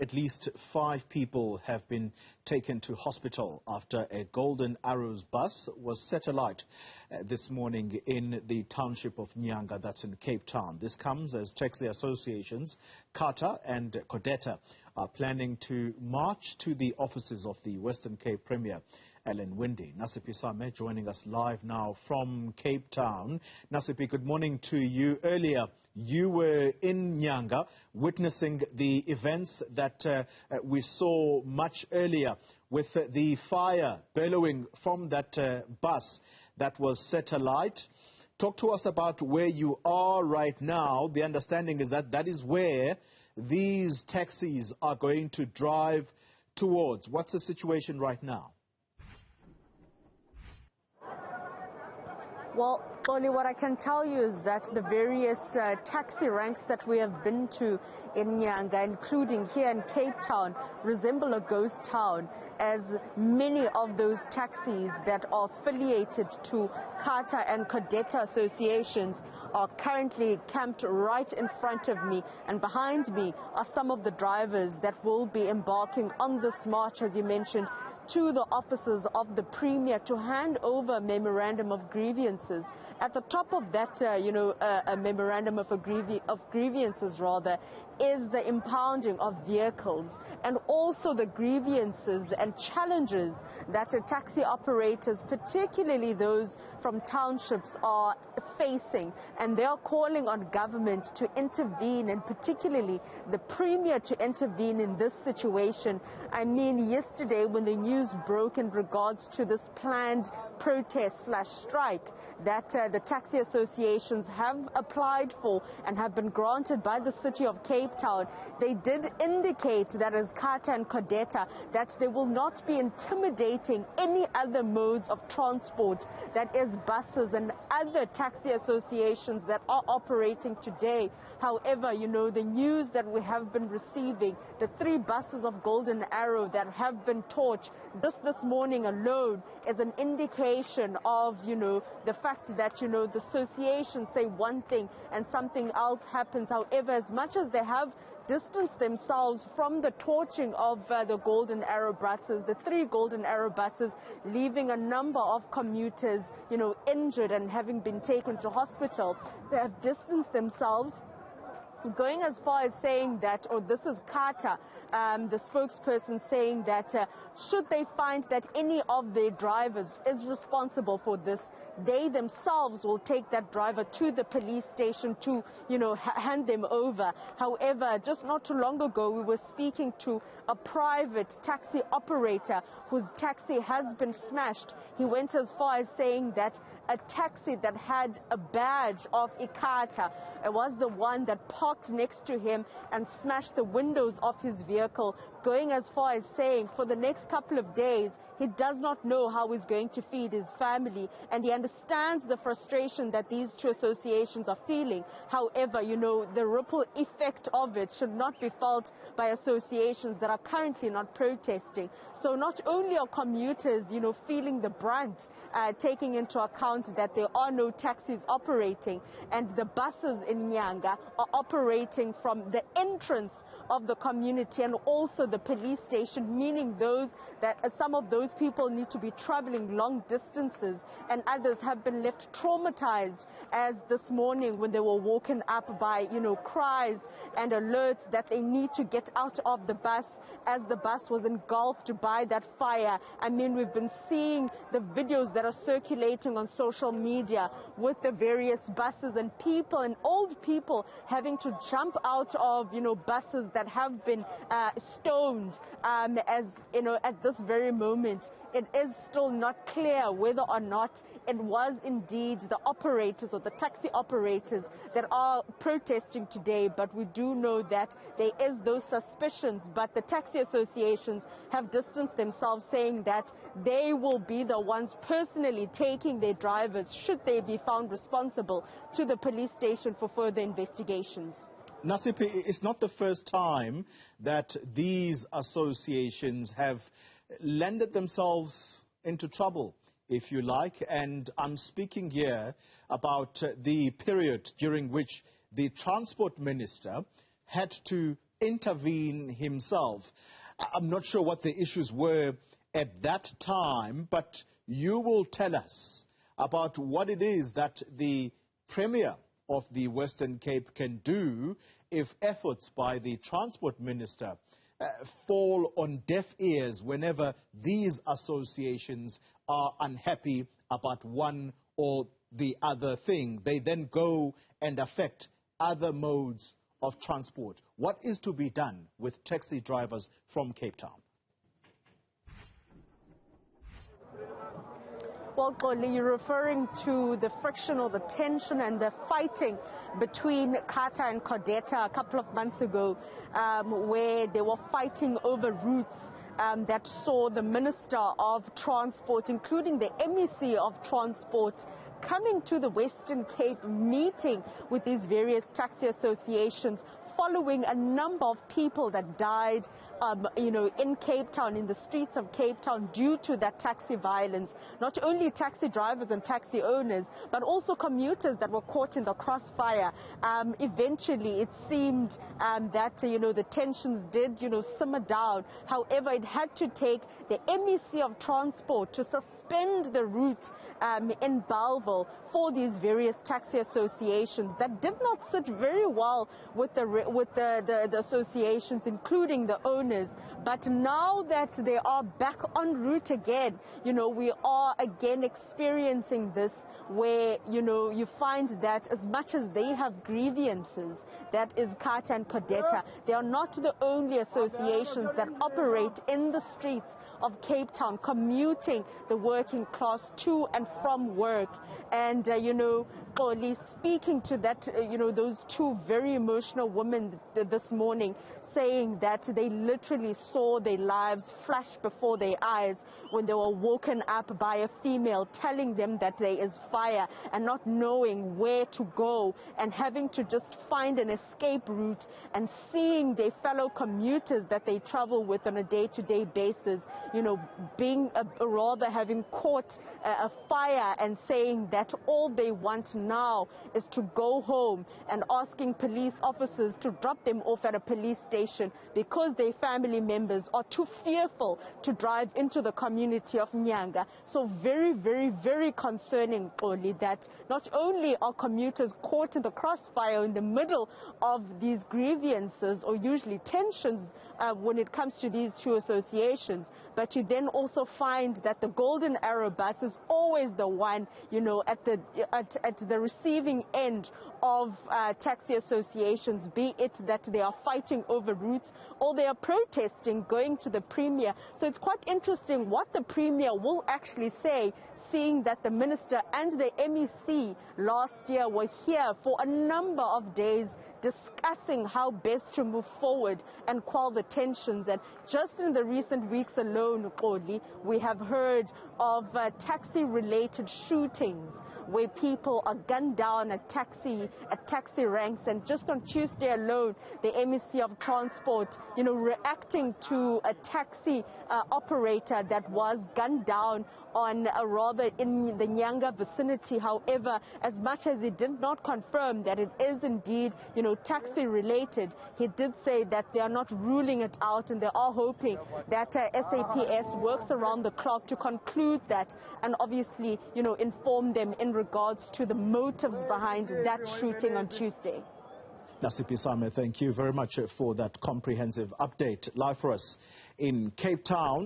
At least 5 people have been taken to hospital after a Golden Arrows bus was set alight this morning in the township of Nyanga, that's in Cape Town. This comes as taxi associations, CATA and Codeta, are planning to march to the offices of the Western Cape Premier, Winde. Nasiphi joining us live now from Cape Town. Nasiphi, good morning to you. Earlier, you were in Nyanga witnessing the events that we saw much earlier with the fire bellowing from that bus that was set alight. Talk to us about where you are right now. The understanding is that that is where these taxis are going to drive towards. What's the situation right now? Well, Oli, what I can tell you is that the various taxi ranks that we have been to in Nyanga, including here in Cape Town, resemble a ghost town, as many of those taxis that are affiliated to CATA and Codeta associations are currently camped right in front of me, and behind me are some of the drivers that will be embarking on this march, as you mentioned, to the offices of the Premier to hand over a memorandum of grievances. At the top of that, a memorandum of grievances, is the impounding of vehicles and also the grievances and challenges that taxi operators, particularly those from townships, are facing. And they are calling on government to intervene, and particularly the Premier to intervene in this situation. I mean, yesterday when the news broke in regards to this planned protest/strike that the taxi associations have applied for and have been granted by the city of Cape Town, they did indicate that as CATA and Codeta that they will not be intimidating any other modes of transport, that is buses and other taxi associations that are operating today. However, the news that we have been receiving, the 3 buses of Golden Arrow that have been torched just this morning alone, is an indication of, the fact that, the associations say one thing and something else happens. However, as much as they have distanced themselves from the torching of the Golden Arrow buses, the 3 Golden Arrow buses, leaving a number of commuters, injured and having been taken to hospital, they have distanced themselves, going as far as saying that, or this is CATA, the spokesperson saying that should they find that any of their drivers is responsible for this, they themselves will take that driver to the police station to, hand them over. However, just not too long ago, we were speaking to a private taxi operator whose taxi has been smashed. He went as far as saying that a taxi that had a badge of CATA was the one that parked next to him and smashed the windows of his vehicle, going as far as saying for the next couple of days he does not know how he's going to feed his family, and he understands the frustration that these 2 associations are feeling. However, the ripple effect of it should not be felt by associations that are currently not protesting. So not only are commuters, feeling the brunt, taking into account that there are no taxis operating, and the buses in Nyanga are operating from the entrance of the community and also the police station, meaning some of those people need to be traveling long distances, and others have been left traumatized, as this morning when they were woken up by, cries and alerts that they need to get out of the bus as the bus was engulfed by that fire. I mean, we've been seeing the videos that are circulating on social media with the various buses and people and old people having to jump out of, buses that have been stoned. At this very moment, it is still not clear whether or not it was indeed the operators or the taxi operators that are protesting today, but we do know that there is those suspicions. But the taxi associations have distanced themselves, saying that they will be the ones personally taking their drivers, should they be found responsible, to the police station for further investigations. Nasiphi, it's not the first time that these associations have landed themselves into trouble, if you like, and I'm speaking here about the period during which the transport minister had to intervene himself. I'm not sure what the issues were at that time, but you will tell us about what it is that the Premier of the Western Cape can do if efforts by the Transport Minister fall on deaf ears whenever these associations are unhappy about one or the other thing. They then go and affect other modes of transport. What is to be done with taxi drivers from Cape Town? Well, Xoli, you're referring to the friction or the tension and the fighting between CATA and Codeta a couple of months ago, where they were fighting over routes that saw the Minister of Transport, including the MEC of Transport, coming to the Western Cape, meeting with these various taxi associations, following a number of people that died in Cape Town, in the streets of Cape Town, due to that taxi violence. Not only taxi drivers and taxi owners, but also commuters that were caught in the crossfire. Eventually, it seemed that, the tensions did, simmer down. However, it had to take the MEC of Transport to suspend the route in Bellville for these various taxi associations that did not sit very well with the associations, including the owners. But now that they are back en route again, we are again experiencing this where, you find that as much as they have grievances, that is CATA and Codeta, they are not the only associations that operate in the streets of Cape Town, commuting the working class to and from work. And, Xoli, speaking to that, those two very emotional women this morning, saying that they literally saw their lives flash before their eyes when they were woken up by a female telling them that there is fire, and not knowing where to go and having to just find an escape route, and seeing their fellow commuters that they travel with on a day-to-day basis, being rather having caught a fire, and saying that all they want now is to go home, and asking police officers to drop them off at a police station because their family members are too fearful to drive into the community of Nyanga. So very, very, very concerning, Xoli, that not only are commuters caught in the crossfire in the middle of these grievances, or usually tensions when it comes to these two associations, but you then also find that the Golden Arrow bus is always the one, at the receiving end of taxi associations, be it that they are fighting over routes or they are protesting, going to the Premier. So it's quite interesting what the Premier will actually say, seeing that the Minister and the MEC last year were here for a number of days discussing how best to move forward and quell the tensions. And just in the recent weeks alone, Xoli, we have heard of taxi-related shootings where people are gunned down at taxi ranks. And just on Tuesday alone, the MEC of Transport, reacting to a taxi operator that was gunned down on rather in the Nyanga vicinity. However, as much as he did not confirm that it is indeed, taxi related, he did say that they are not ruling it out, and they are hoping that SAPS works around the clock to conclude that, and obviously, inform them in regards to the motives behind that shooting on Tuesday. Nasiphi, thank you very much for that comprehensive update live for us in Cape Town.